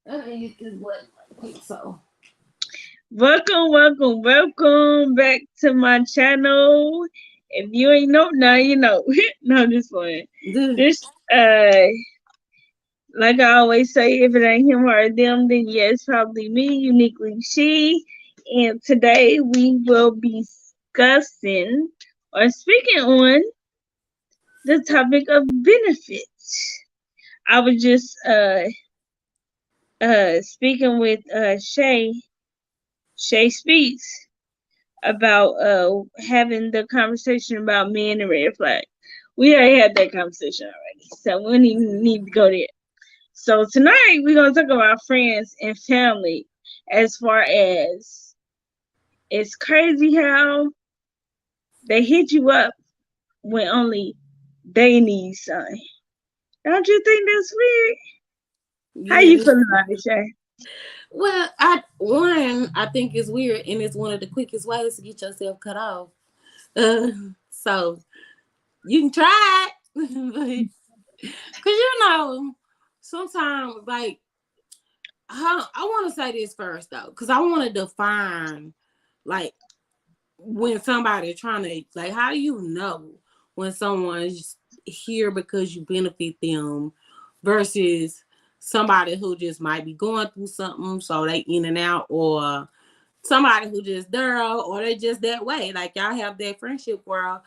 Use this button right quick, so. Welcome back to my channel. If you ain't know now, you know. No, I'm just playing. This like I always say, if it ain't him or them, then yeah, it's probably me, uniquely she. And today we will be discussing or speaking on the topic of benefits. I was just speaking with Shay Speaks about having the conversation about men and red flags. We already had that conversation already, so we don't even need to go there. So tonight we're gonna talk about friends and family. As far as it's crazy how they hit you up when only they need something. Don't you think that's weird? How Yeah, you feeling about it, Shay? well, I think it's weird, and it's one of the quickest ways to get yourself cut off. Uh, so you can try it, because sometimes like I want to say this first though, because I want to define like when somebody trying to like, how do you know when someone's here because you benefit them versus somebody who just might be going through something, so they in and out, or somebody who just there, or they just that way. Like y'all have that friendship where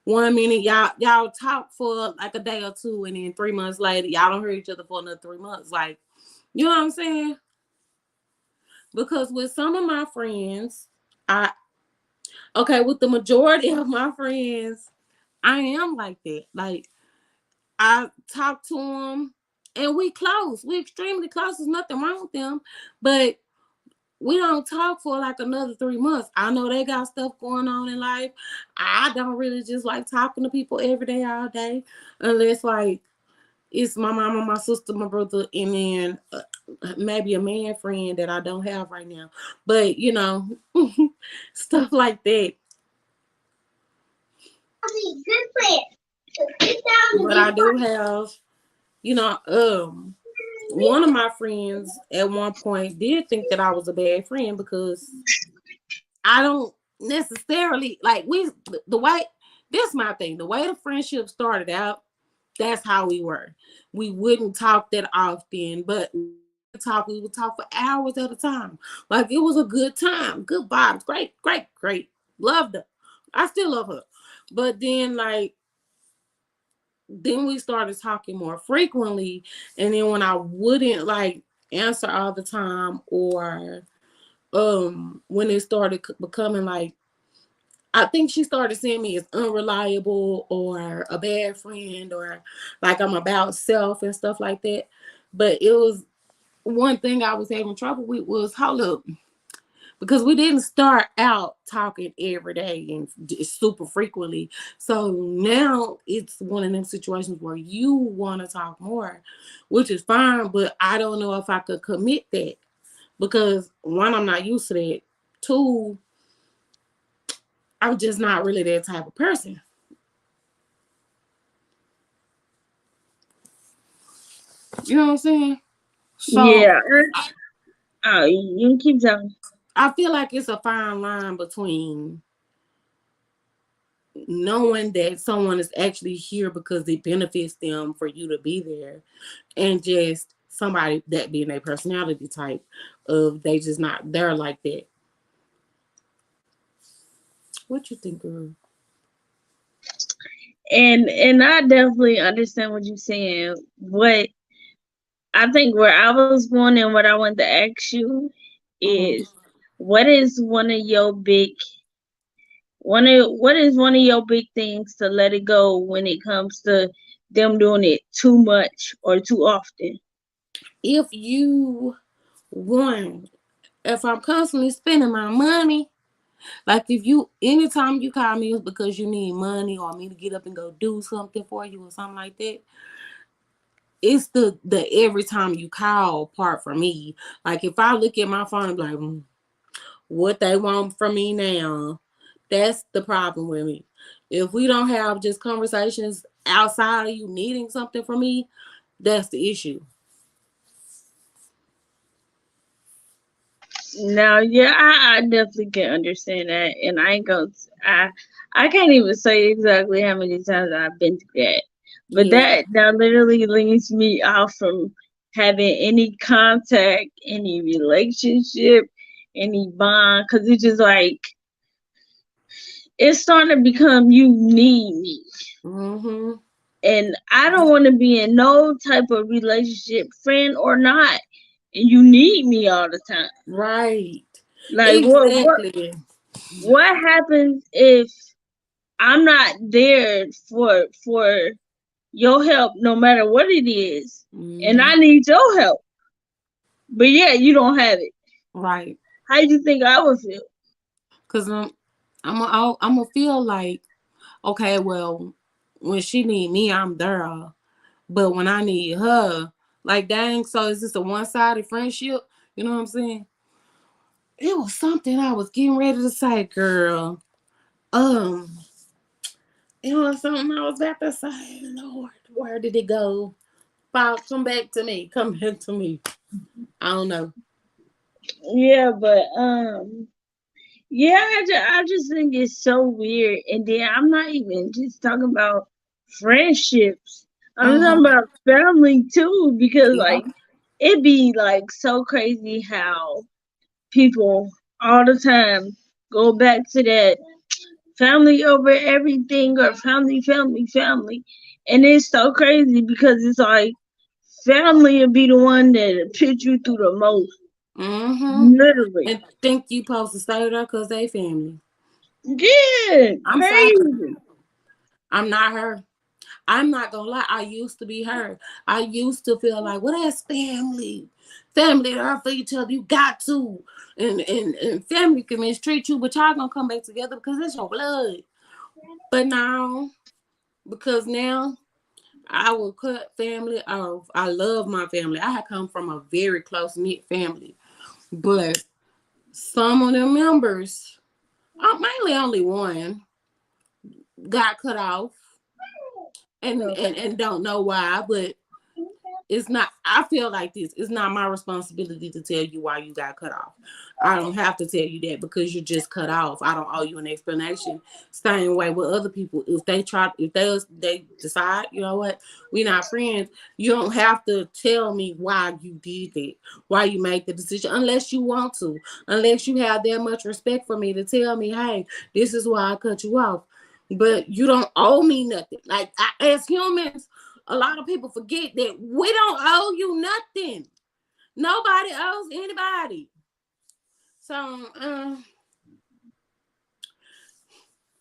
1 minute y'all talk for like a day or two, and then 3 months later y'all don't hear each other for another 3 months. Like, you know what I'm saying? Because with some of my friends, I okay, with the majority of my friends, I am like that. Like, I talk to them, and we close. We extremely close. There's nothing wrong with them, but we don't talk for like another 3 months. I know they got stuff going on in life. I don't really just like talking to people every day, all day, unless like it's my mama, my sister, my brother, and then maybe a man friend that I don't have right now. But stuff like that. But I do have, one of my friends at one point did think that I was a bad friend because I don't necessarily like the way this my thing. The way the friendship started out, that's how we were. We wouldn't talk that often, but we would talk for hours at a time. Like it was a good time, good vibes, great. Loved her. I still love her. But then we started talking more frequently, and then when I wouldn't like answer all the time, or when it started becoming like, I think she started seeing me as unreliable or a bad friend, or like I'm about self and stuff like that. But it was one thing I was having trouble with was, hold up, because we didn't start out talking every day and super frequently. So now it's one of them situations where you want to talk more, which is fine, but I don't know if I could commit that because one, I'm not used to that. Two, I'm just not really that type of person. You know what I'm saying? So Yeah. Oh, you can keep telling. I feel like it's a fine line between knowing that someone is actually here because it benefits them for you to be there, and just somebody that being a personality type of they just not there like that. What you think, girl? And I definitely understand what you're saying. What I think where I was going and what I wanted to ask you Mm-hmm. is what is what is one of your big things to let it go when it comes to them doing it too much or too often? If you one, if I'm constantly spending my money, like if you anytime you call me it's because you need money or me to get up and go do something for you or something like that, it's the every time you call part for me. Like if I look at my phone and be like, what they want from me now, that's the problem with me. If we don't have just conversations outside of you needing something from me, that's the issue. No, yeah, I definitely can understand that, and I ain't gonna. I can't even say exactly how many times I've been through that, but Yeah. that literally leaves me off from having any contact, any relationship, any bond, because it's just like it's starting to become you need me, Mm-hmm. and I don't want to be in no type of relationship, friend or not, and you need me all the time. Right. Like Exactly. what happens if I'm not there for your help no matter what it is, and Mm-hmm. I need your help, but yeah, you don't have it. Right. How you think I would feel? Cause I'm gonna feel like, okay, well, when she need me, I'm there. But when I need her, like, dang, so is this a one sided friendship? You know what I'm saying? It was something I was getting ready to say, girl. Um, it was something I was about to say. Lord, where did it go? Bob, come back to me. Come back to me. I don't know. Yeah, but yeah, I just think it's so weird. And then I'm not even just talking about friendships. I'm talking Mm-hmm. about family too, because Yeah. like it be like so crazy how people all the time go back to that family over everything or family. And it's so crazy because it's like family will be the one that put you through the most. Mm-hmm. Literally. And think you supposed to stay there because they family. Yeah, I'm sorry. crazy. I'm not her. I'm not gonna lie. I used to be her. I used to feel like, well, that's family. Family there for each other. You got to. And family can mistreat you, but y'all gonna come back together because it's your blood. But now, because now I will cut family off. I love my family. I come from a very close knit family. But some of the members, mainly only one, got cut off and don't know why, but it's not, I feel like this, it's not my responsibility to tell you why you got cut off. I don't have to tell you that because you just cut off. I don't owe you an explanation. Same way with other people. If they try, if they decide, you know what, we're not friends, you don't have to tell me why you did it, why you made the decision, unless you want to, unless you have that much respect for me to tell me, hey, this is why I cut you off. But you don't owe me nothing. Like, as humans, a lot of people forget that we don't owe you nothing. Nobody owes anybody. So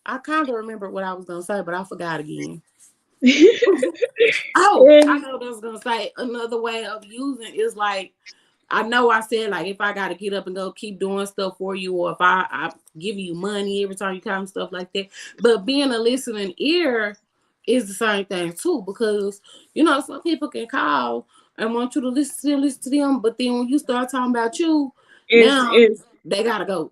I kind of remember what I was gonna say, but I forgot again. Oh, I And know what I was gonna say. Another way of using is like, I know I said like, if I gotta get up and go keep doing stuff for you, or if I give you money every time you come and stuff like that. But being a listening ear is the same thing too, because some people can call and want you to listen to them, but then when you start talking about you, now it's they gotta go.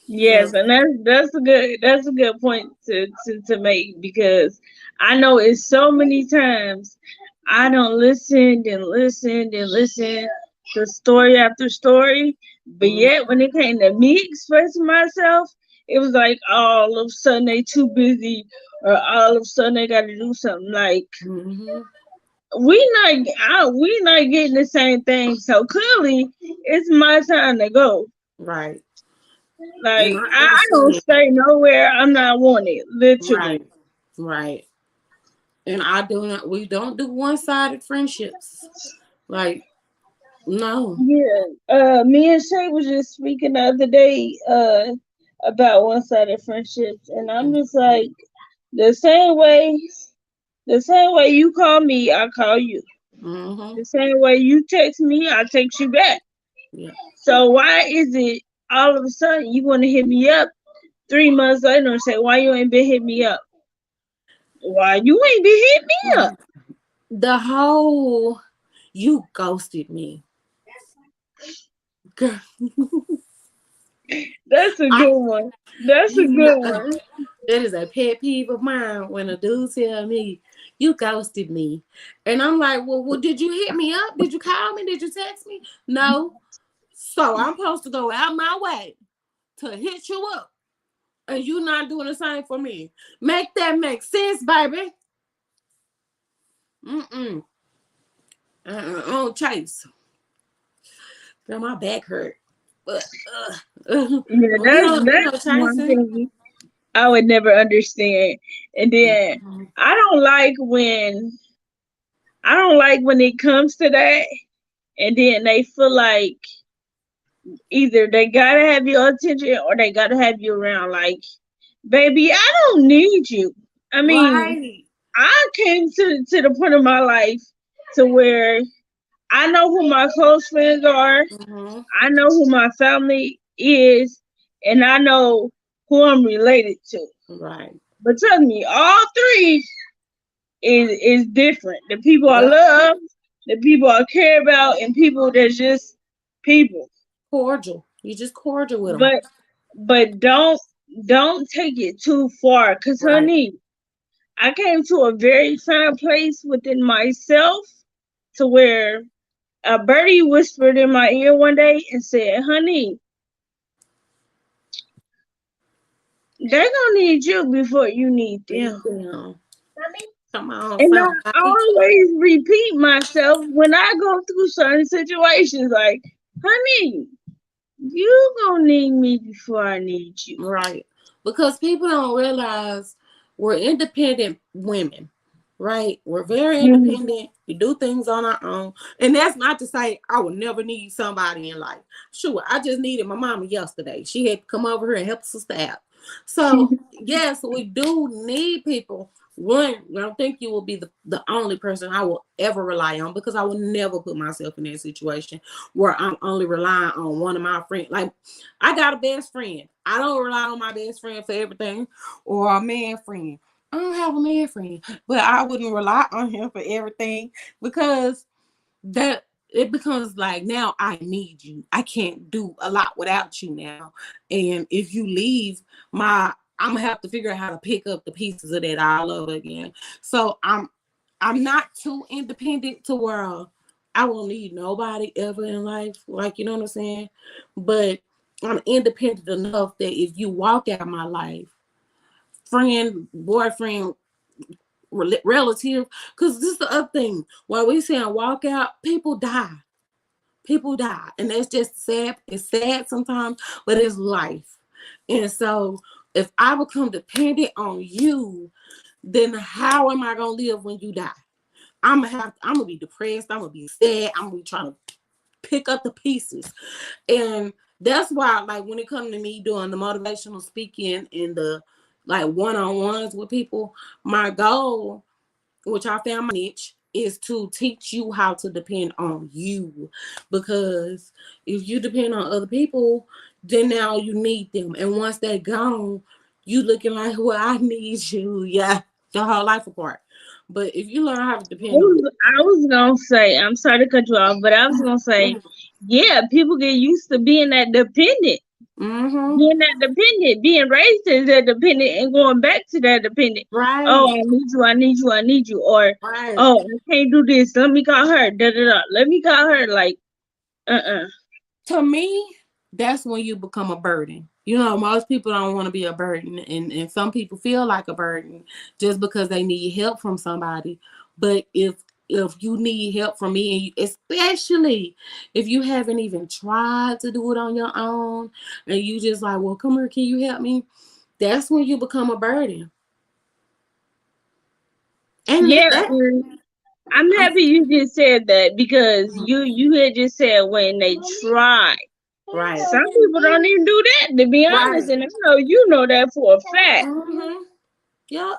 yes, So, and that's a good point to make because I know it's so many times I don't listen to story after story, but mm, yet when it came to me expressing myself, it was like all of a sudden they too busy or all of a sudden they got to do something like mm-hmm, we not getting the same thing, so clearly it's my time to go. right, and Like I I don't understand. stay nowhere I'm not wanted, Right, literally. right. And I do not. We don't do one-sided friendships. Like, no. Yeah. Me and Shay was just speaking the other day about one-sided friendships, and I'm just like the same way the same way you call me, I call you. Mm-hmm. The same way you text me, I text you back. Yeah. So why is it all of a sudden you want to hit me up 3 months later and say why you ain't been hit me up? Why you ain't been hit me up? The whole you ghosted me, girl. That's a I good one. That's a you good know one. that is a pet peeve of mine when a dude tell me You ghosted me. And I'm like, well, did you hit me up? Did you call me? Did you text me? No. So I'm supposed to go out my way to hit you up. And you not doing the same for me. Make that make sense, baby. Mm-mm. Oh, Chase. Girl, my back hurt. But Yeah, well, that's one Chasing. thing I would never understand. And then I don't like when I don't like when it comes to that, and then they feel like either they gotta have your attention or they gotta have you around. Like, baby, I don't need you. I mean, Right. I came to the point of my life to where I know who my close friends are, Mm-hmm. I know who my family is, and I know who I'm related to. Right. But trust me, all three is different. The people I Yep. love, the people I care about, and people that's just people. Cordial. You just cordial with them. But but don't take it too far, cause Right. honey, I came to a very fine place within myself to where a birdie whispered in my ear one day and said, "Honey, they're gonna need you before you need them." Leave them. Come on, And somebody. I always repeat myself when I go through certain situations, like, "Honey, you gonna need me before I need you." Right. Because people don't realize we're independent women, right? We're very Mhm. independent. We do things on our own. And that's not to say I would never need somebody in life. Sure, I just needed my mama yesterday. She had to come over here and help us out. So, yes, we do need people. One, I don't think you will be the only person I will ever rely on because I will never put myself in that situation where I'm only relying on one of my friends. Like, I got a best friend. I don't rely on my best friend for everything or a man friend. I don't have a man friend, but I wouldn't rely on him for everything because that it becomes like now I need you. I can't do a lot without you now. And if you leave, I'm gonna have to figure out how to pick up the pieces of that all over again. So I'm not too independent to where I won't need nobody ever in life. Like, you know what I'm saying? But I'm independent enough that if you walk out my life, friend, boyfriend, relative, because this is the other thing. While we saying walk out, people die. People die. And that's just sad. It's sad sometimes, but it's life. And so if I become dependent on you, then how am I gonna live when you die? I'm gonna be depressed, I'm gonna be sad, I'm gonna be trying to pick up the pieces. And that's why, like, when it comes to me doing the motivational speaking and the like one-on-ones with people, my goal, which I found my niche, is to teach you how to depend on you. Because if you depend on other people, then now you need them. And once they're gone, you looking like, well, I need you. Yeah, your whole life apart. But if you learn how to depend on I was gonna say, I'm sorry to cut you off, but I was gonna say, yeah, people get used to being that dependent, mm-hmm. being raised as that dependent, and going back to that dependent. Oh, Right, I need you, I need you, I need you, or right. oh, I can't do this. Let me call her. Da da da. Let me call her. Like, uh. To me, that's when you become a burden. You know, most people don't want to be a burden, and some people feel like a burden just because they need help from somebody. But if you need help from me, and especially if you haven't even tried to do it on your own, and you just like, well, come here, can you help me? That's when you become a burden. And Yeah, that, I'm happy you just said that because you had just said when they try. right, Some people don't even do that, to be honest, right. and I know you know that for a fact. Mm-hmm. Yep.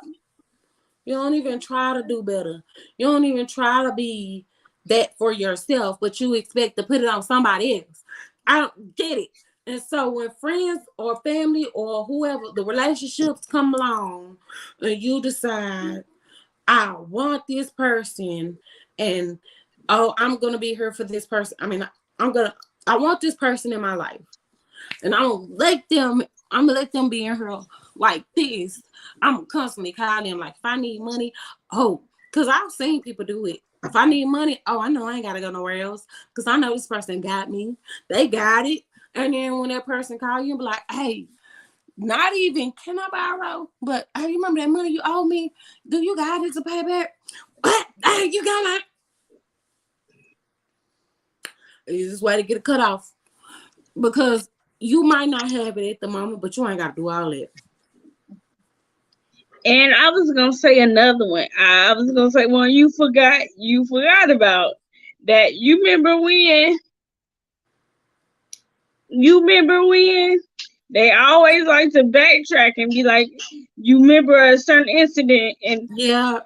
You don't even try to do better. You don't even try to be that for yourself, but you expect to put it on somebody else. I don't get it. And so when friends or family or whoever the relationships come along and you decide, I want this person and oh, I'm gonna be here for this person. I'm gonna I want this person in my life and I'm gonna let them be in here like this. I'm constantly calling them like if I need money, oh, Cause I've seen people do it. If I need money, oh, I know I ain't gotta go nowhere else. Cause I know this person got me. They got it. And then when that person call you and be like, hey, not even can I borrow? But hey, you remember that money you owe me? Do you got it to pay back? What? Hey, you got it. Easiest way to get a cut off. Because you might not have it at the moment, but you ain't gotta do all that. And I was gonna say another one. I was gonna say one you forgot about that. You remember when they always like to backtrack and be like, you remember a certain incident and Yeah.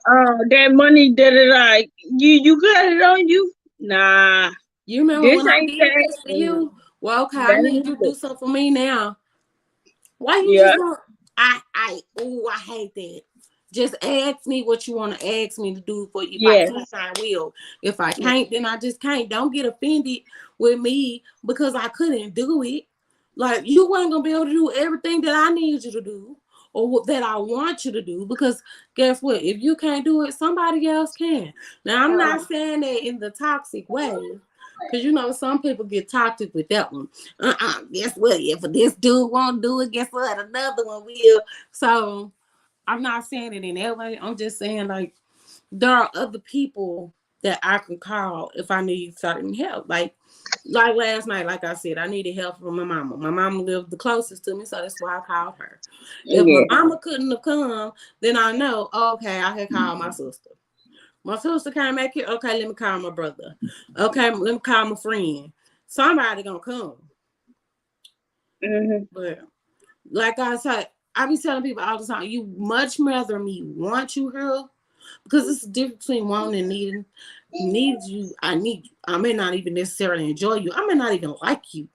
that money that it like you got it on you? Nah, You remember this when I ain't did that. this for you? Well, okay, I That need ain't you to do it. something for me now. Why you Yeah, just want I hate that. Just ask me what you want to ask me to do for you. If I yes, can, I will. If I can't, then I just can't. Don't get offended with me because I couldn't do it. Like you weren't gonna be able to do everything that I need you to do or that I want you to do. Because guess what? If you can't do it, somebody else can. Now I'm not saying that in the toxic way. Cause some people get toxic with that one. Guess what? If this dude won't do it, guess what? Another one will. So I'm not saying it in that way. I'm just saying like there are other people that I can call if I need certain help. Like last night, like I said, I needed help from my mama. My mama lived the closest to me, so that's why I called her. If my yeah. mama couldn't have come, then I know, okay, I can call my sister. My sister can't make it. Okay, let me call my brother. Okay, let me call my friend. Somebody gonna come. Hmm. But like I said, I be telling people all the time, you much rather me want you here because it's the difference between wanting and needing. Need you, I need you. I may not even necessarily enjoy you. I may not even like you.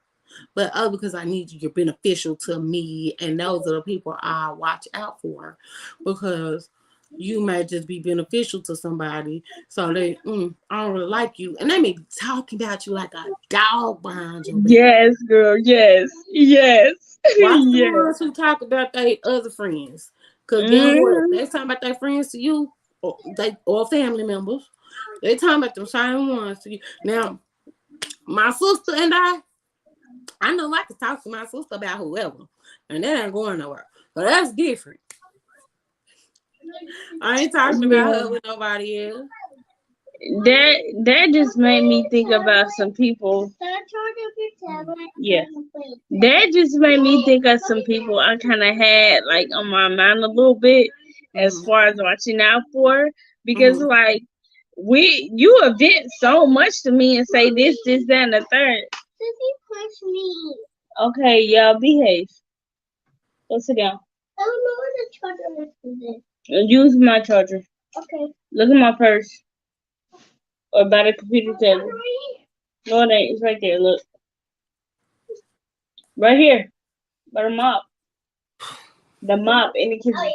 But because I need you, you're beneficial to me, and those are the people I watch out for, because you may just be beneficial to somebody, so I don't really like you, and they may be talking about you like a dog behind your back. Yes, girl. Yes, yes, Watch the yes. ones who talk about their other friends, cause guess what? Hmm. They talking about their friends to you, or family members. They talking about them same ones to you. Now, my sister and I know I can talk to my sister about whoever, and that ain't going nowhere. So that's different. I ain't talking about Yeah. her with nobody else. That just made me think about some people. Yeah. That just made me think of some people I kind of had like on my mind a little bit as Mm-hmm. far as watching out for, because Mm-hmm. like you event so much to me and say this, that, and the third. Okay, y'all behave. Go sit down. I don't know where the charger is. Use my charger. Okay. Look at my purse or by the computer table. No, it ain't. It's right there. Look, right here by the mop. The mop in the kitchen.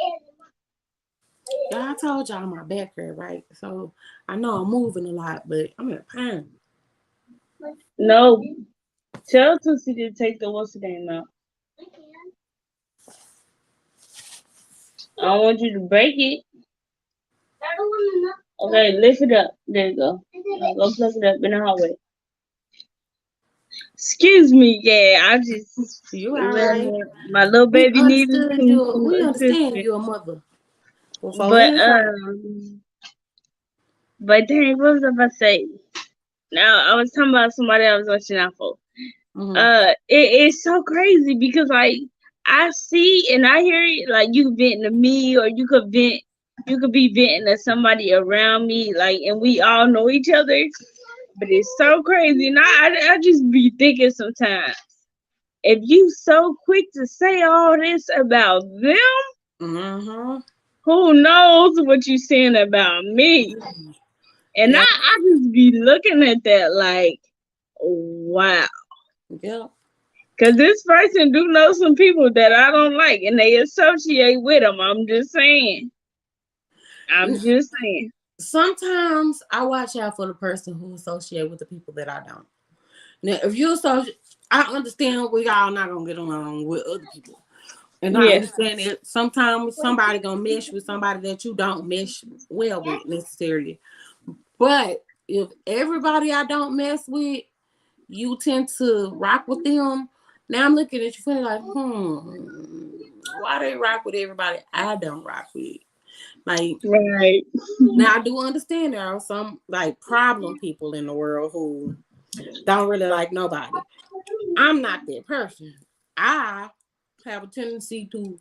Yeah, I told y'all my back hurt, right? So I know I'm moving a lot, but I'm in pain. No, tell Tootsie to take the what's the name out. I don't want you to break it. Okay, lift it up. There you go. Now go plug it up in the hallway. Excuse me, yeah, I just You all right? my little We baby needed understood some you. some We understand assistance. you're a mother. Before But anything. dang, what was I about to say? Now I was talking about somebody I was watching out for. Mm-hmm. It's so crazy because like I see and I hear it, like you venting to me or you could be venting to somebody around me, like, and we all know each other, but it's so crazy, and I just be thinking sometimes, if you so quick to say all this about them, Mm-hmm. who knows what you saying about me? And Yeah. I just be looking at that like, wow. Yeah. Cause this person do know some people that I don't like, and they associate with them. I'm just saying. I'm just saying. Sometimes I watch out for the person who associate with the people that I don't. Now, if you associate, I understand we all not gonna get along with other people, And I Yeah. understand that sometimes somebody gonna mesh with somebody that you don't mesh well with necessarily. But if everybody I don't mess with, you tend to rock with them. Now I'm looking at you funny like, why they rock with everybody I don't rock with? Like, Right. now I do understand there are some like problem people in the world who don't really like nobody. I'm not that person. I have a tendency to,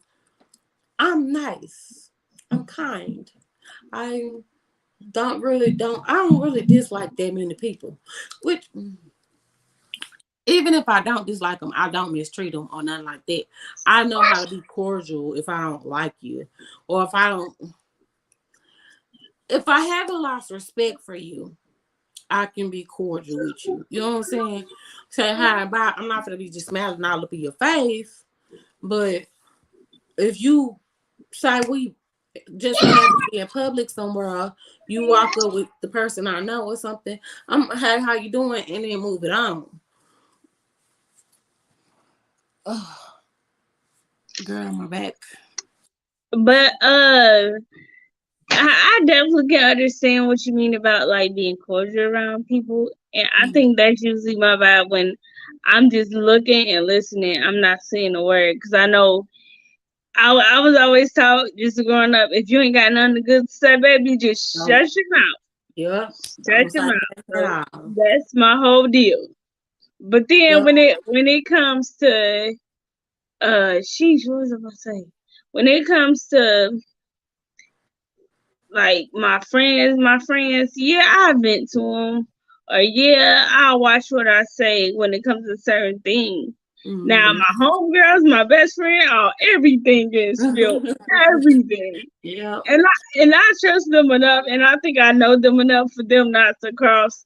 I'm nice. I'm kind. I I don't really dislike that many people. Which even if I don't dislike them, I don't mistreat them or nothing like that. I know how to be cordial if I don't like you. Or if I haven't lost respect for you, I can be cordial with you. You know what I'm saying? Say hi and bye. I'm not gonna be just smiling all up in your face. But if you say we just happen to be in public somewhere, you walk up with the person I know or something, I'm hey, how you doing? And then move it on. Oh, girl, my back. But I definitely can understand what you mean about like being cordial around people, and I think that's usually my vibe when I'm just looking and listening. I'm not saying a word because I know I was always taught just growing up, if you ain't got nothing good to say, baby, just Don't, shut your mouth. yep. Shut Don't your say mouth. that So at all. that's my whole deal. But then Yep. when it comes to sheesh, what was I gonna say? When it comes to like my friends, yeah, I vent to them, or yeah, I'll watch what I say when it comes to certain things. Now, Mm-hmm. my homegirls, my best friend, oh, everything gets spilled, everything, Yep. and I trust them enough, and I think I know them enough for them not to cross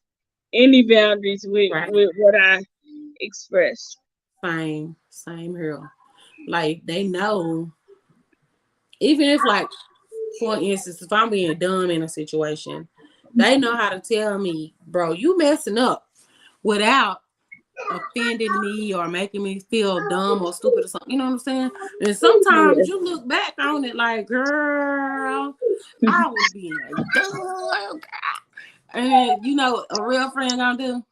any boundaries with Right. with what I express. Same here. Like they know, even if like for instance, if I'm being dumb in a situation, they know how to tell me, bro, you messing up without offending me or making me feel dumb or stupid or something. You know what I'm saying? And sometimes Yeah. you look back on it like, girl, I was being dumb. And then, you know, a real friend gonna do,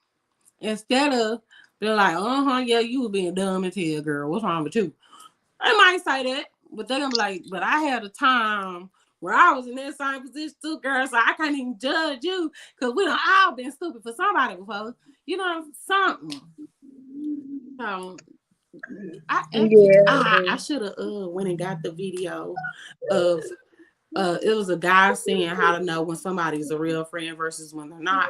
instead of they're like, yeah, you was being dumb as hell, girl. What's wrong with you? They might say that, but they're gonna be like, but I had a time where I was in that same position too, girl, so I can't even judge you because we done all been stupid for somebody before. You know, something. So I Yeah. should have went and got the video of it was a guy saying how to know when somebody's a real friend versus when they're not.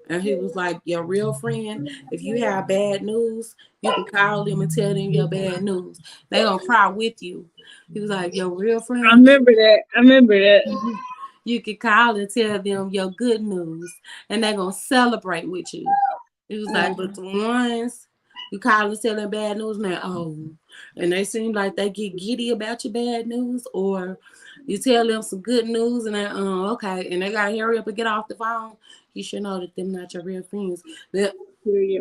And he was like, your real friend, if you have bad news, you can call them and tell them your bad news. They gonna cry with you. He was like, your real I friend, remember that. I remember that. you can call and tell them your good news, and they're gonna celebrate with you. It was like, but the ones you call and tell them bad news, now and they seem like they get giddy about your bad news, or you tell them some good news, and they okay, and they gotta hurry up and get off the phone. You should know that them not your real friends. But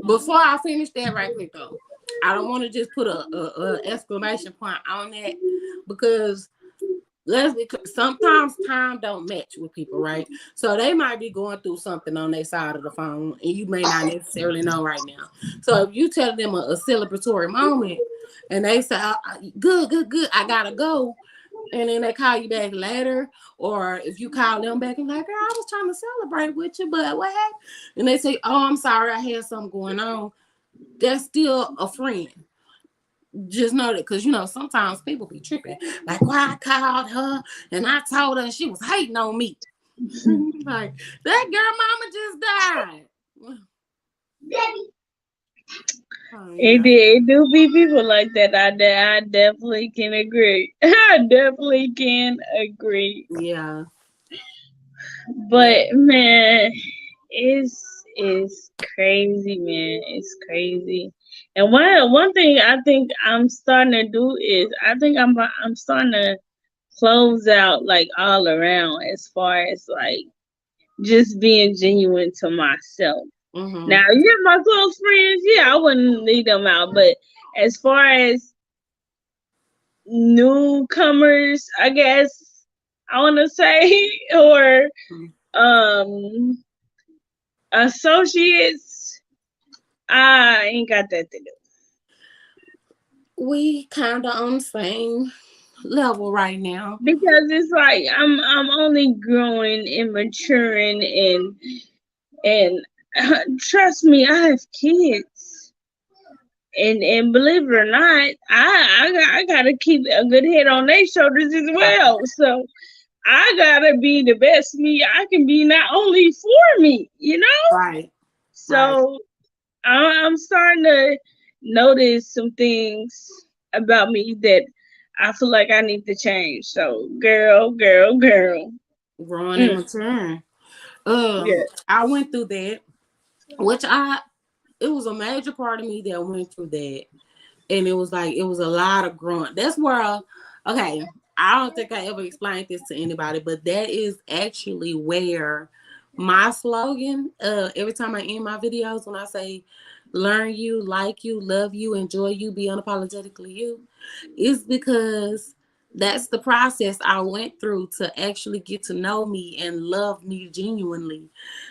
before I finish that right quick though, I don't want to just put a exclamation point on that because sometimes time don't match with people, right? So they might be going through something on their side of the phone, and you may not necessarily know right now. So if you tell them a celebratory moment, and they say, good, I gotta go," and then they call you back later, or if you call them back and like, "Girl, I was trying to celebrate with you, but what happened?" And they say, "Oh, I'm sorry, I had something going on." That's still a friend. Just know that, because you know sometimes people be tripping. Like, why I called her and I told her and she was hating on me. Like, that girl mama just died. Oh It yeah, did. It do be people like that out there. I definitely can agree. I definitely can agree. yeah, yeah. But man, it's crazy, man. It's crazy. And one thing I think I'm starting to do is I'm starting to close out like all around as far as like just being genuine to myself. Now, Mm-hmm. yeah, my close friends, yeah, I wouldn't leave them out. But as far as newcomers, I guess I want to say, or um associates, I ain't got that to do. We kind of on the same level right now. Because it's like I'm only growing and maturing and trust me, I have kids. And believe it or not, I gotta keep a good head on their shoulders as Right. well. So I gotta be the best me I can be, not only for me, you know. Right. Right. So I'm starting to notice some things about me that I feel like I need to change. So, girl. Growing and Mm, maturing. yeah. I went through that, which it was a major part of me that went through that. And it was like, it was a lot of growing. That's where, okay, I don't think I ever explained this to anybody, but that is actually where my slogan, every time I end my videos, when I say, learn you, like you, love you, enjoy you, be unapologetically you, is because that's the process I went through to actually get to know me and love me genuinely.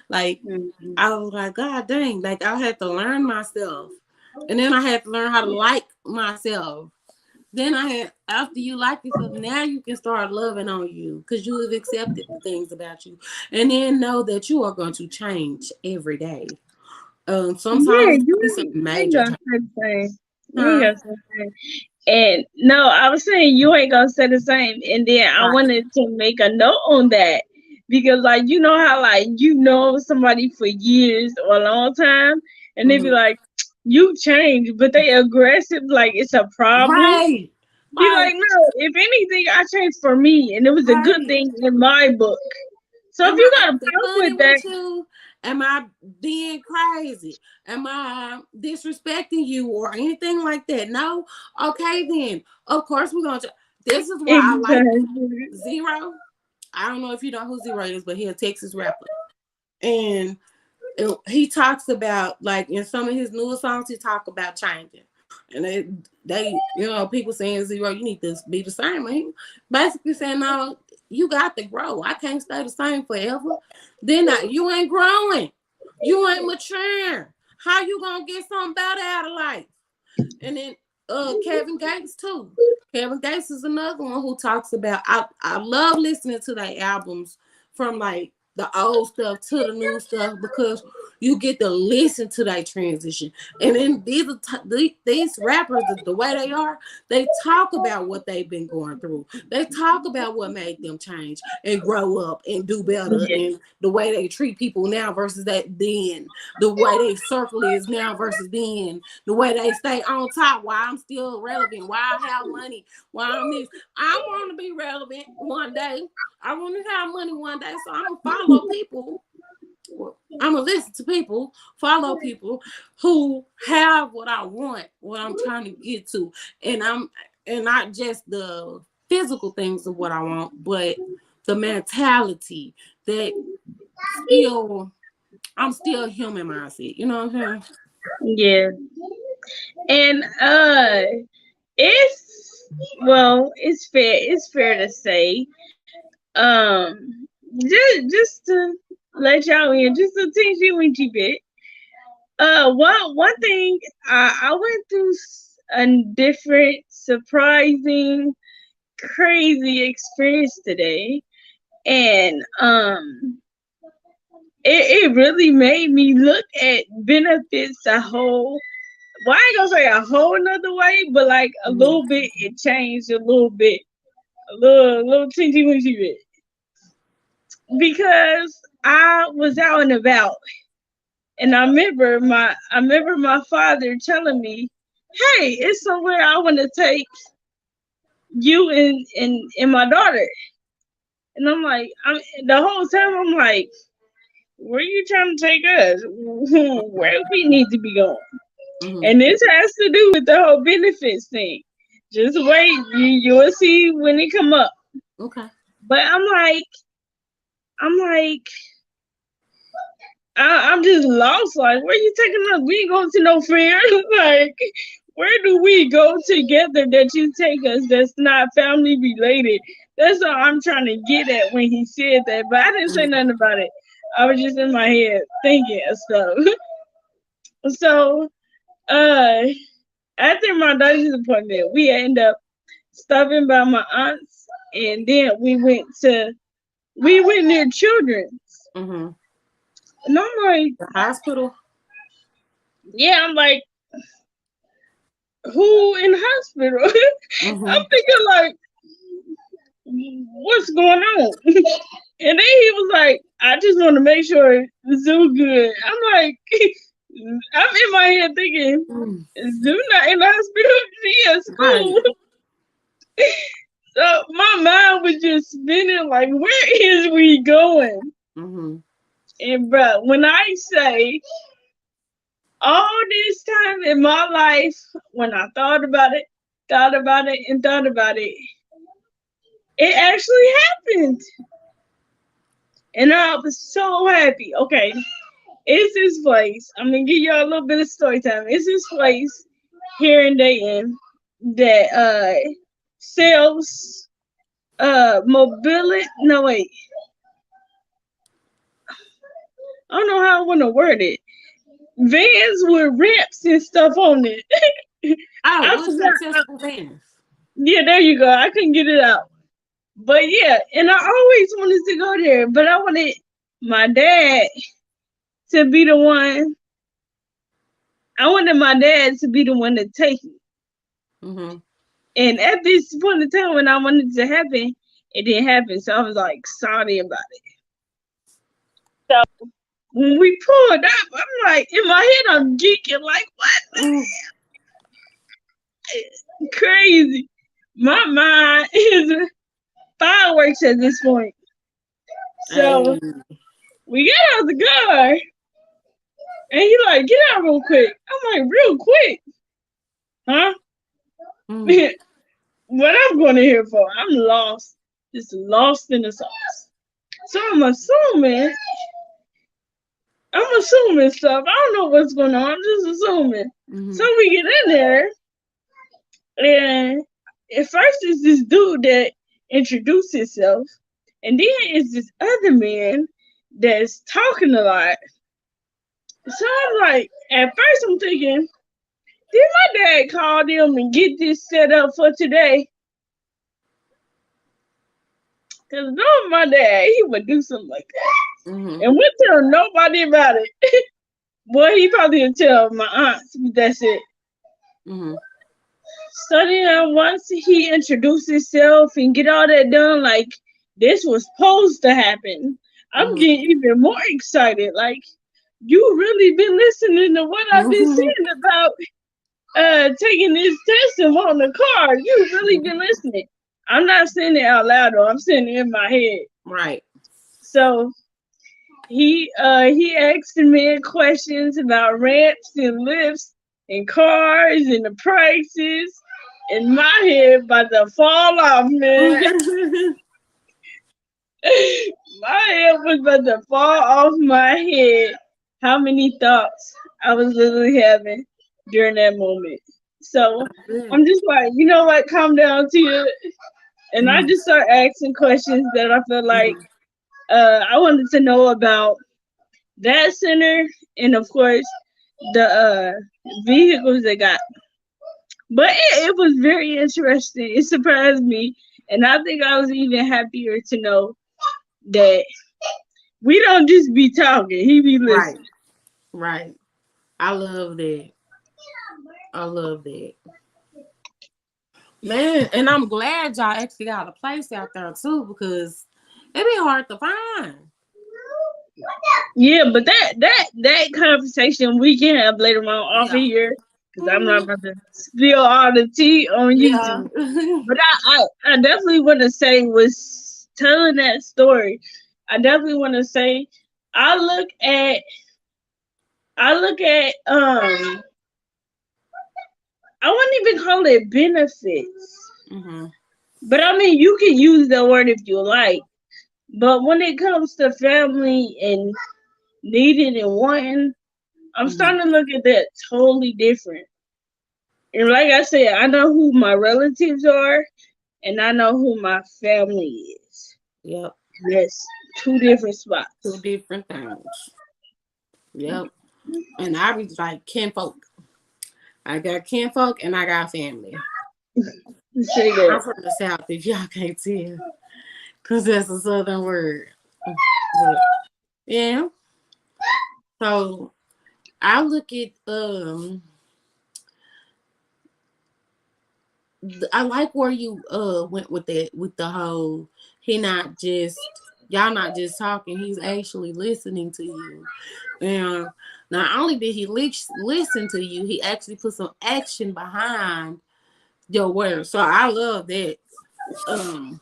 Like, Mhm. I was like, God dang, like I had to learn myself. And then I had to learn how to like myself. Then I had, after you like yourself, now you can start loving on you because you have accepted the things about you. And then know that you are going to change every day. Yeah, Sometimes it's gonna be some you ain't major gonna change. say the same. You ain't Huh? gonna say the same. And no, I was saying you ain't gonna say the same. And then I Right. wanted to make a note on that because, like, you know how, like, you know somebody for years or a long time, and they be Mhm. like, "You changed," but they aggressive, like it's a problem. Right. Be Like, like, "No, if anything, I changed for me, and it was a good right. thing in my book." So if Am you I got a acting problem funny with that, with you? Am I being crazy? Am I disrespecting you or anything like that? No? Okay, then. Of course, we're going to. This is why I like exactly. Zero. I don't know if you know who Zero is, but he's a Texas rapper. And he talks about, like, in some of his newer songs, he talk about changing. And people saying, Zero, you need to be the same. And he basically saying, no, you got to grow. I can't stay the same forever. You ain't growing. You ain't maturing. How you gonna get something better out of life? And then Kevin Gates too. Kevin Gates is another one who talks about, I love listening to their albums from like the old stuff to the new stuff because you get to listen to that transition. And then these rappers, the way they talk about what they've been going through. They talk about what made them change and grow up and do better, Yeah, and the way they treat people now versus that then, the way they circle is now versus then, the way they stay on top, why I'm still relevant, why I have money, why I'm this. I want to be relevant one day. I want to have money one day. So I'm going to follow people. Well, I'm going to listen to people, follow people who have what I want, what I'm trying to get to. And not just the physical things of what I want, but the mentality that still, I'm still human mindset. You know what I'm saying? yeah. And it's it's fair to say, just to let y'all in just a teensy weensy bit. One thing, I went through a different, surprising, crazy experience today, and it really made me look at benefits a whole. Well, I ain't gonna say a whole nother way, but like a Mhm. little bit, it changed a little bit, a little teensy weensy bit. Because I was out and about, and I remember my father telling me, "Hey, it's somewhere I want to take you and my daughter." And I'm like, the whole time I'm like, "Where you trying to take us? Where we need to be going?" Mhm. And this has to do with the whole benefits thing. Just wait, you'll see when it come up. Okay. But I'm like, I'm just lost. Like, where you taking us? We ain't going to no fair. Like, where do we go together that you take us that's not family related? That's all I'm trying to get at when he said that. But I didn't say Mm-hmm. nothing about it. I was just in my head thinking of stuff. So, uh, after my doctor's appointment, we ended up stopping by my aunt's, and then we went near Children's, Mm-hmm. and I'm like, The hospital. yeah, I'm like, who in the hospital? I'm Mm-hmm. thinking like, what's going on? And then he was like, I just want to make sure the zoo good. I'm like, I'm in my head thinking, Mm. is zoo not in the hospital? She at Right. school. So my mind was just spinning like, where is we going? Mm-hmm. And bro, when I say all this time in my life, when I and thought about it, it actually happened. And I was so happy. Okay, it's this place. I'm gonna give y'all a little bit of story time. It's this place here in Dayton that sells mobility. No wait, I don't know how I want to word it. Vans with ramps and stuff on it. Oh, I what's that forgot. testicle Venus? Yeah, there you go. I couldn't get it out. But yeah, and I always wanted to go there, but I wanted my dad to be the one. I wanted my dad to be the one to take me. Mm-hmm. And at this point in time when I wanted it to happen, it didn't happen. So I was like sorry about it. So when we pulled up, I'm like in my head I'm geeking like what Mm. crazy. My mind is fireworks at this point. So Hey. we get out the car and he like, get out real quick. I'm like, real quick? Huh? Mm. What I'm going to here for? I'm lost. Just lost in the sauce. So I'm assuming stuff. I don't know what's going on. I'm just assuming. So Mm-hmm. we get in there, and at first it's this dude that introduced himself, and then it's this other man that's talking a lot. So I'm like, at first I'm thinking, did my dad call them and get this set up for today? Because no, my dad, he would do something like that. Mm-hmm. And we tell nobody about it. Boy, he probably would tell my aunts, but that's it. Mm-hmm. So then once he introduced himself and get all that done, like this was supposed to happen, I'm Mm-hmm. getting even more excited. Like, you really been listening to what I've been Mm-hmm. saying about taking this test and on the car. You really been listening. I'm not saying it out loud though. I'm saying it in my head. Right. So he asked the man questions about ramps and lifts and cars and the prices. And my head about to fall off, man. My head was about to fall off my head. How many thoughts I was literally having during that moment. So I'm just like, you know what, calm down to you. And I Mm-hmm. just start asking questions that I feel like Mm-hmm. I wanted to know about that center and of course the vehicles they got. But it was very interesting. It surprised me. And I think I was even happier to know that we don't just be talking, he be Right. listening. Right. I love that. I love that. Man, and I'm glad y'all actually got a place out there too because it'd be hard to find. Yeah, but that conversation we can have later on off of Yeah. here because I'm not Mm-hmm. about to spill all the tea on Yeah. YouTube. But I definitely want to say was telling that story. I definitely want to say I look at I wouldn't even call it benefits. Mm-hmm. But I mean you can use the word if you like. But when it comes to family and needing and wanting, I'm Mm-hmm. starting to look at that totally different. And like I said, I know who my relatives are, and I know who my family is. Yep. That's two different Two spots. different things. Yep. And I was like kinfolk. I got kinfolk and I got family. Say that. I'm from the South, if y'all can't tell. Because that's a Southern word. But yeah. So I look at I like where you went with that, with the whole he not just y'all not just talking, he's actually listening to you. And not only did he listen to you, he actually put some action behind your words. So I love that. Um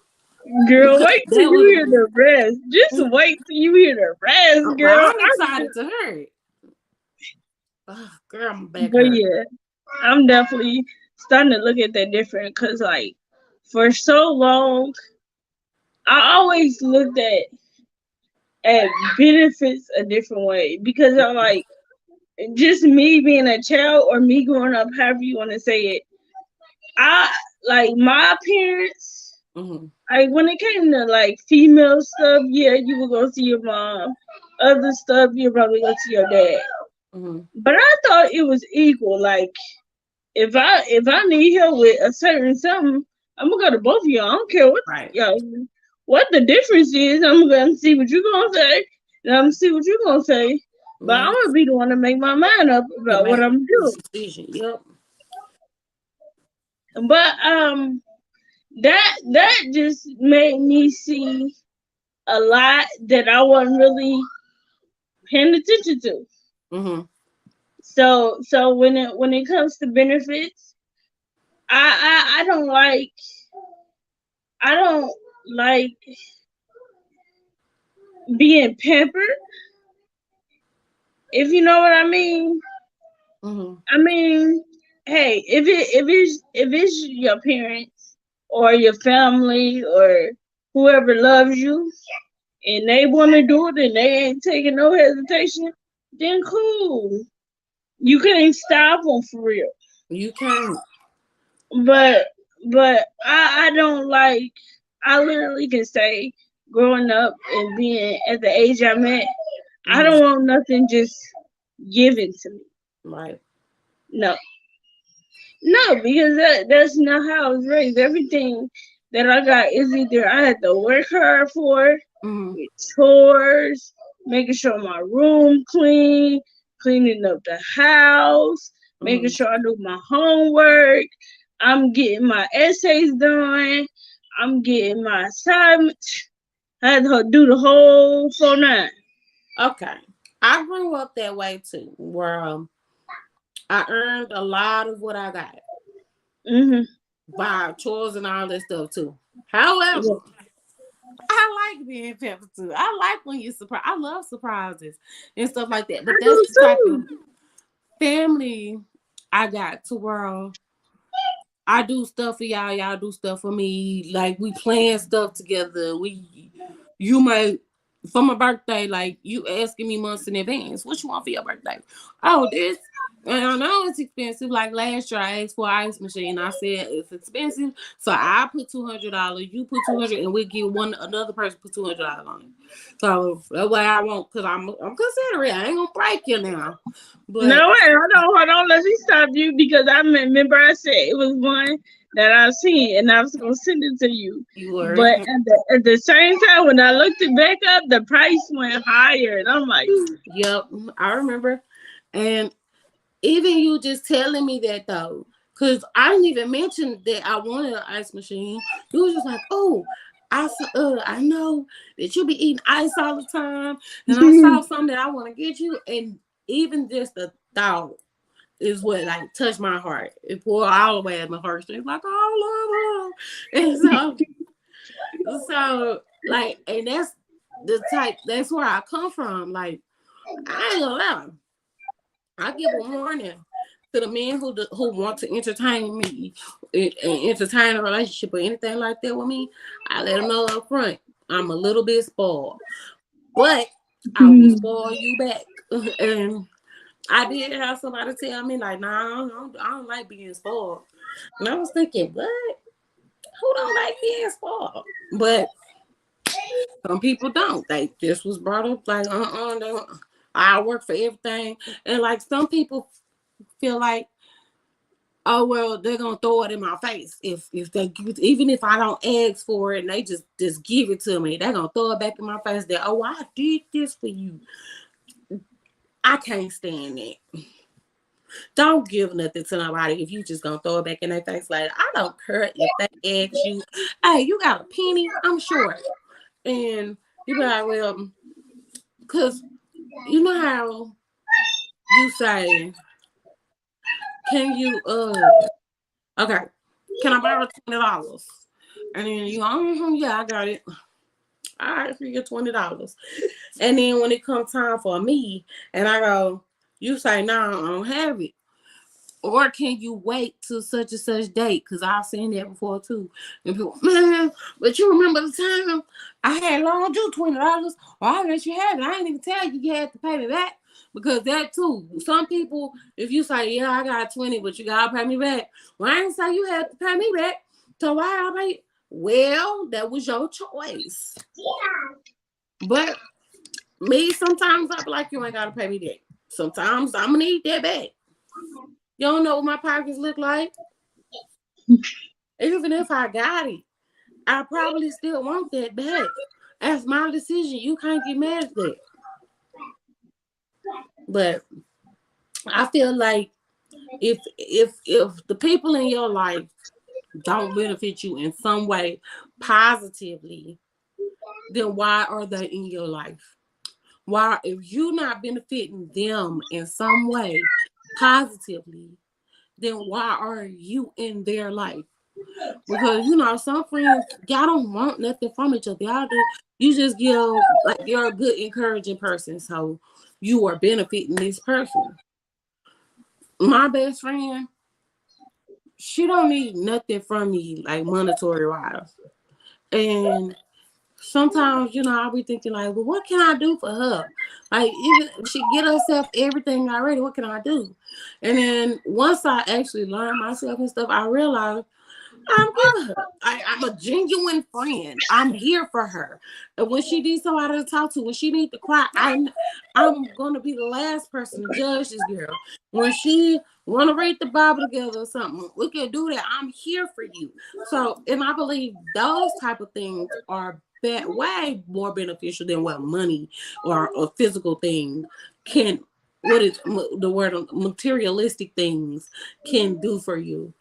Girl, because wait till that you was hear the rest. Just wait till you hear the rest, well, girl. I'm excited to hear it. Girl, I'm back But hurt. yeah, I'm definitely starting to look at that different because, like, for so long, I always looked at benefits a different way because I'm like, just me being a child or me growing up, however you want to say it. I like my parents. Mm-hmm. Like when it came to like female stuff, yeah, you would go see your mom. Other stuff, you probably go see your dad. Mm-hmm. But I thought it was equal. Like if I need help with a certain something, I'm gonna go to both of y'all. I don't care what Right. y'all what the difference is. I'm gonna see what you gonna say, and I'm gonna see what you gonna say. But I'm Mm-hmm. gonna be the one to make my mind up To about what make I'm the doing. decision. Yep. But that just made me see a lot that I wasn't really paying attention to. Mm-hmm. So when it comes to benefits, I I don't like being pampered, if you know what I mean. Mm-hmm. I mean, hey, if it's your parents or your family or whoever loves you and they want to do it and they ain't taking no hesitation, then cool. You can't stop them for real. You can't. But but I don't like. I literally can say, growing up and being at the age I'm at, I Mm-hmm. don't want nothing just given to me. Right. No, no, because that's not how I was raised. Everything that I got is either I had to work hard for, Mm-hmm. with chores, making sure my room clean, cleaning up the house, making Mm-hmm. sure I do my homework. I'm getting my essays done. I'm getting my assignments. I had to do the whole 4-9. Okay. I grew up that way too, where I earned a lot of what I got Mhm. by chores and all that stuff too. However, Yeah. I like being peppered too. I like when you surprise. I love surprises and stuff like that. I But that's do the type of too. family I got to where I do stuff for y'all. Y'all do stuff for me. Like we plan stuff together. You might, for my birthday, like you asking me months in advance. What you want for your birthday? Oh, this. And I know it's expensive. Like last year, I asked for an ice machine. I said it's expensive, so I put $200. You put 200, and we give one another person put $200 on it. So that's what I want because I'm considerate. I ain't gonna break you now, but No, wait, hold on. Let me stop you because I remember I said it was one that I seen and I was gonna send it to you. you were. But at the same time, when I looked it back up, the price went higher, and I'm like, Yep, I remember. And even you just telling me that though, because I didn't even mention that I wanted an ice machine. You was just like, oh, I know that you be eating ice all the time, and I saw something that I want to get you, and even just the thought is what like touched my heart. It poured all the way at my heart. It's like, oh, I love her, and so like, and that's the type. That's where I come from. Like, I ain't gonna lie. I give a warning to the men who want to entertain me and entertain a relationship or anything like that with me. I let them know up front I'm a little bit spoiled, but I will spoil you back. And I did have somebody tell me like, nah, I don't like being spoiled. And I was thinking, what? Who don't like being spoiled? But some people don't. They just was brought up like, I work for everything. And like some people feel like, oh well, they're gonna throw it in my face if they even if I don't ask for it and they just give it to me, they're gonna throw it back in my face. That oh, I did this for you. I can't stand it. Don't give nothing to nobody if you just gonna throw it back in their face. Like I don't care if they ask you, hey, you got a penny? I'm short, and you be like, well, cause you know how you say, can you okay, can I borrow $20? And then you, yeah, I got it. All right, for your $20. And then when it comes time for me, and I go, you say, no, I don't have it. Or can you wait till such and such date? Because I've seen that before too. And people, man, but you remember the time I had loaned you $20, or I let you have it. I didn't even tell you you had to pay me back. Because that too, some people, if you say, yeah, I got 20, but you gotta pay me back. Well, I didn't say you had to pay me back. So why I pay? Well, that was your choice. But me, sometimes I be like, you ain't gotta pay me that. Sometimes I'm gonna need that back. You don't know what my pockets look like. Even if I got it, I probably still want that back. That's my decision. You can't get mad at that. But I feel like if the people in your life don't benefit you in some way positively, then why are they in your life? Why, if you're not benefiting them in some way positively, then why are you in their life? Because some friends, y'all don't want nothing from each other. Y'all do, you just give like you're a good encouraging person, so you are benefiting this person. My best friend, she don't need nothing from me like monetary wise. And sometimes, I'll be thinking like, well, what can I do for her? Like, even if she get herself everything already, what can I do? And then once I actually learn myself and stuff, I realize I'm giving her. I'm a genuine friend. I'm here for her. And when she needs somebody to talk to, when she needs to cry, I'm gonna be the last person to judge this girl. When she want to read the Bible together or something, we can do that. I'm here for you. So, and I believe those type of things are way more beneficial than what money or a physical thing can. What is the word? Materialistic things can do for you.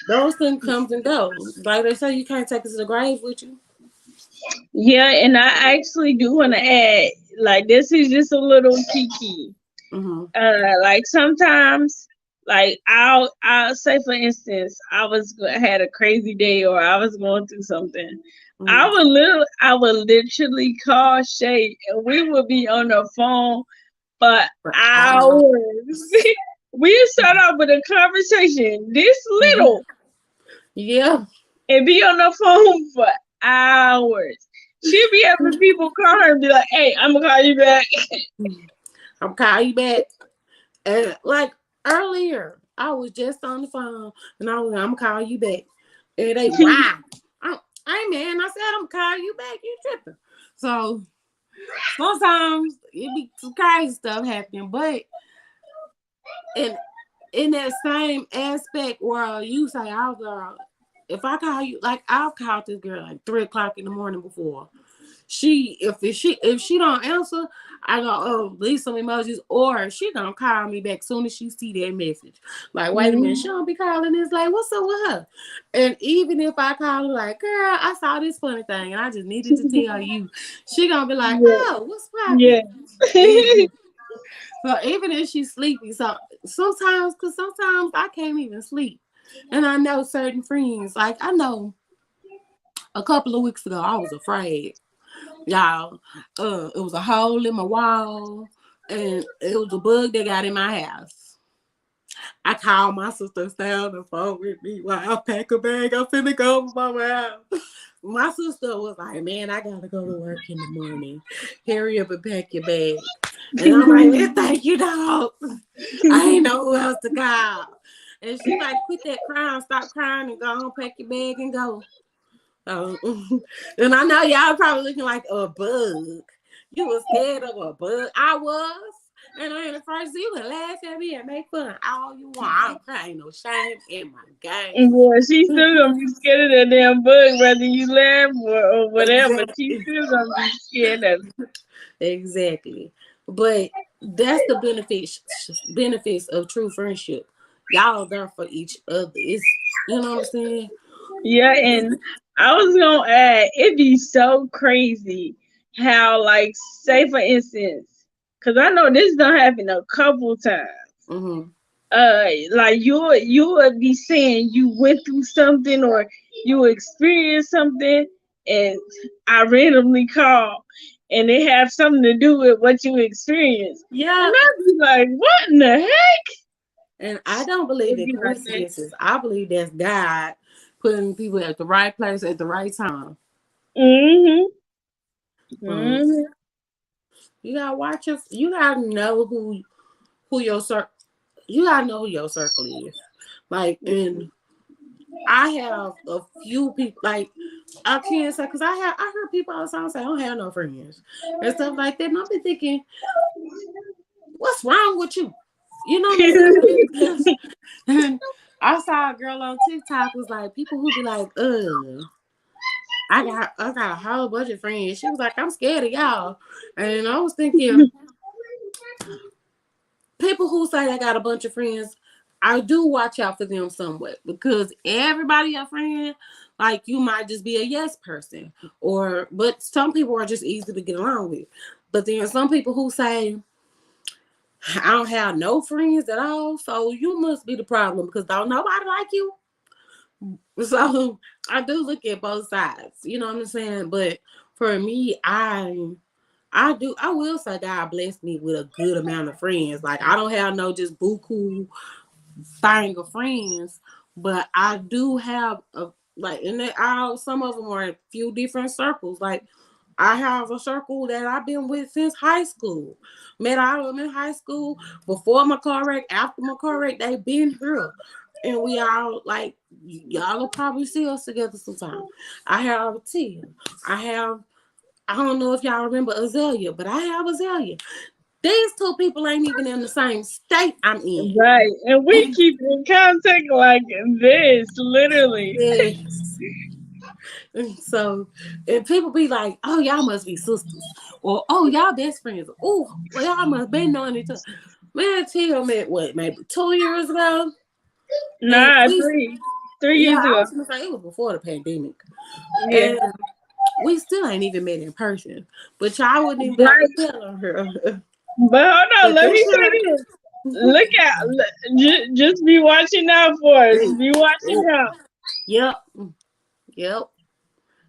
Those things comes and goes. Like they say, you can't take it to the grave with you. Yeah, and I actually do want to add, like, this is just a little kiki. Mm-hmm. Like sometimes, like I'll say for instance, had a crazy day or I was going through something. Mm-hmm. I would literally call Shay and we would be on the phone for For hours. hours. We start off with a conversation this Mm-hmm. little Yeah. and be on the phone for hours. She'll be having people call her and be like, "Hey, I'm gonna call you back." I'm calling you back. And like earlier, I was just on the phone and I'm gonna call you back. And they wow. Hey man, I said I'm gonna call you back. You tripping. So sometimes it be some crazy stuff happening, but in that same aspect where you say, "Oh girl, if I call you, like I've called this girl like 3 o'clock in the morning before. If she don't answer, I go, oh, leave some emojis, or she gonna call me back soon as she see that message. Like, wait a minute, she don't be calling this. Like, what's up with her? And even if I call her, like, girl, I saw this funny thing, and I just needed to tell you, she gonna be like, Yeah, oh, what's yeah. popping? And so even if she's sleepy, so because sometimes I can't even sleep, and I know certain friends, like I know a couple of weeks ago, I was afraid. Y'all, it was a hole in my wall, and it was a bug that got in my house. I called my sister, stay on the phone with me while I pack a bag. I'm finna go over my house. My sister was like, "Man, I gotta go to work in the morning. Hurry up and pack your bag." And I'm like, "Man, thank you, dog. I ain't know who else to call." And she like, "Quit that crying, stop crying, and go on, pack your bag and go." Um, and I know y'all probably looking like a bug. You was scared of a bug. I was. And I at first you can laugh at me and make fun all you want. I don't cry, ain't no shame in my game. Yeah, she's still gonna be scared of that damn bug, whether you laugh or whatever. She's Exactly. still gonna be scared of it. Exactly. But that's the benefits of true friendship. Y'all are there for each other. It's you know what I'm saying? Yeah, and I was gonna add, it'd be so crazy how, like, say for instance, because I know this done happen a couple times. Mm-hmm. Like you would be saying you went through something or you experienced something, and I randomly call, and it have something to do with what you experienced, and Yeah. I'd be like, what in the heck? And I don't believe It'd in be like that. coincidences. I believe that's God putting people at the right place at the right time. Mhm. Um, Mhm. you gotta watch your. You gotta know who your circle. You gotta know who your circle is. Like, and I have a few people. Like, I can't say because I heard people all the time say I don't have no friends and stuff like that. And I've been thinking, what's wrong with you? You know what I'm saying? Because and I saw a girl on TikTok was like people who be like, I got a whole bunch of friends. She was like, I'm scared of y'all. And I was thinking, people who say they got a bunch of friends, I do watch out for them somewhat because everybody a friend, like you might just be a yes person. But some people are just easy to get along with. But then some people who say, I don't have no friends at all, so you must be the problem because don't nobody like you. So I do look at both sides, you know what I'm saying? But for me, I will say God blessed me with a good amount of friends. Like I don't have no just buku thing of friends, but I do have a like and they all some of them are in a few different circles. Like I have a circle that I've been with since high school. Met all of them in high school before my car wreck, after my car wreck, they've been here. And we all like y'all will probably see us together sometime. I have Tia. I don't know if y'all remember Azalea, but I have Azalea. These two people ain't even in the same state I'm in. Right, and we keep in contact like this, literally. Yes. So, and people be like, "Oh, y'all must be sisters," or "Oh, y'all best friends." Oh, well, y'all must been knowing each other. Man, Tia met what, maybe 2 years ago, and Nah, we, 3 years yeah, I ago. was gonna say it was before the pandemic, Yeah. and we still ain't even met in person. But y'all wouldn't even be able to Right. tell on her. But hold on, But let me that's say her. this. Look out. Just be watching out for us. Be watching out. Yep, yep.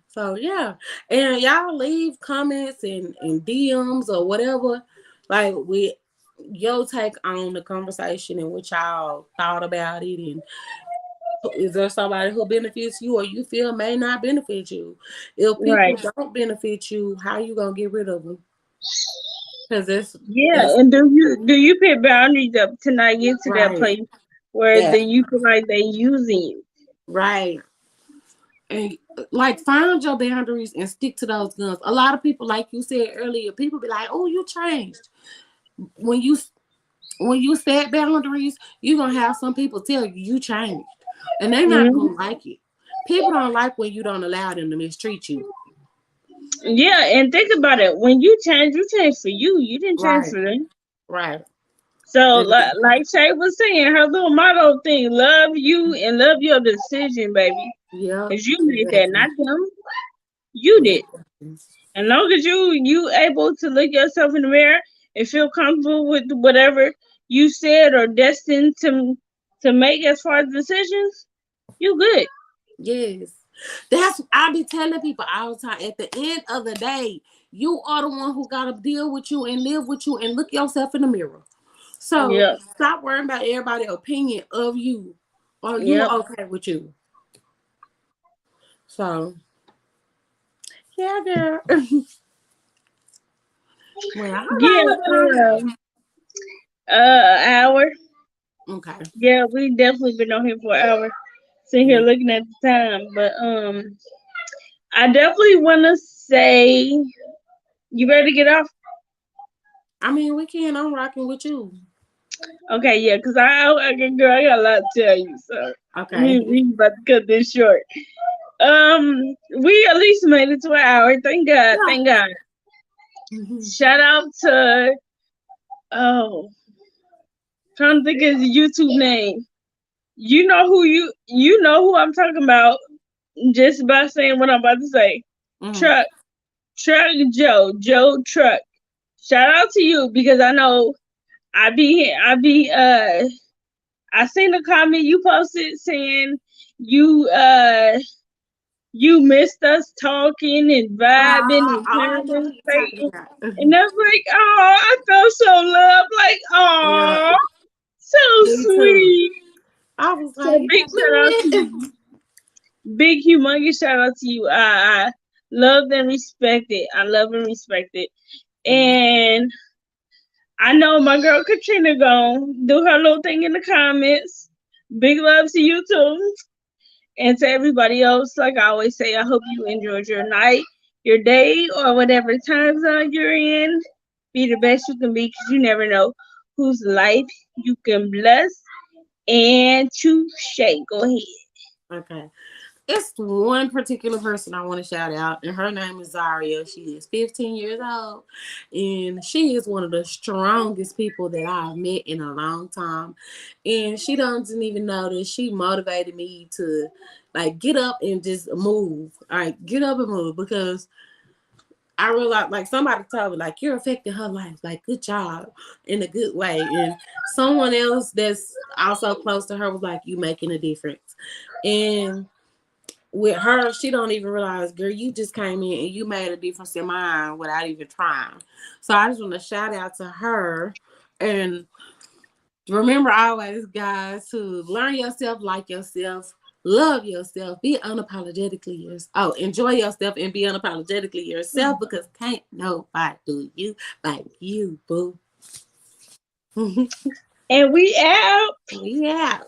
So yeah, and y'all leave comments and DMs or whatever, like with your take on the conversation and what y'all thought about it, and is there somebody who benefits you or you feel may not benefit you? If people Right. don't benefit you, how you gonna get rid of them? Because Yeah, that's and do you put boundaries up to not get to that right. place where That you feel like they using you? right. And like find your boundaries and stick to those guns. A lot of people, like you said earlier, people be like, "Oh, you changed." When you set boundaries, you're gonna have some people tell you you changed. And they're not Hmm. gonna like it. People don't like when you don't allow them to mistreat you. Yeah, and think about it. When you change for you. You didn't change Right, for them. right. So, And like Shay was saying, her little motto thing: love you and love your decision, baby. yeah, Cause you made that, exactly. not them. You did. Exactly. As long as you able to look yourself in the mirror and feel comfortable with whatever you said or destined to make as far as decisions, you good. Yes. That's I be telling people all the time. At the end of the day, you are the one who gotta deal with you and live with you and look yourself in the mirror. So Yep. stop worrying about everybody's opinion of you. Or you Yep. okay with you. So Yeah, girl. Well, how Yeah, long we been on here? hour. Okay. Yeah, we definitely been on here for an hour. Sitting here Mm. looking at the time, but I definitely want to say, you ready to get off? I mean, we can. I'm rocking with you. Okay, yeah, cause girl, I got a lot to tell you, so Okay. we about to cut this short. We at least made it to an hour. Thank God, Yeah. thank God. Mhm. Shout out to trying to think of his YouTube name. You know who I'm talking about just by saying what I'm about to say. Mhm. Truck Joe Truck. Shout out to you because I know I seen a comment you posted saying you you missed us talking and vibing Oh, and I know who you're talking conversating. about. And I was like, oh, I felt so loved, like, Yeah, oh, so me too. sweet. I was So like, big shout out to man. you. Big humongous shout out to you. I love and respect it. I love and respect it. Mhm. And I know my girl Katrina gonna do her little thing in the comments. Big love to you too. And to everybody else, like I always say, I hope you enjoyed your night, your day, or whatever time zone you're in. Be the best you can be because you never know whose life you can bless. And touche. Go ahead. Okay. It's one particular person I want to shout out, and her name is Zaria. She is 15 years old, and she is one of the strongest people that I've met in a long time. And she doesn't even know that she motivated me to like get up and just move. All right, get up and move because I realized like somebody told me like you're affecting her life. Like good job in a good way, and someone else that's also close to her was like you making a difference, and with her, she don't even realize, girl, you just came in and you made a difference in mine without even trying. So I just want to shout out to her and remember always, guys, to learn yourself, like yourself, love yourself, be unapologetically yours. Oh, enjoy yourself and be unapologetically yourself because can't nobody do you like you, boo. And we out. Yeah.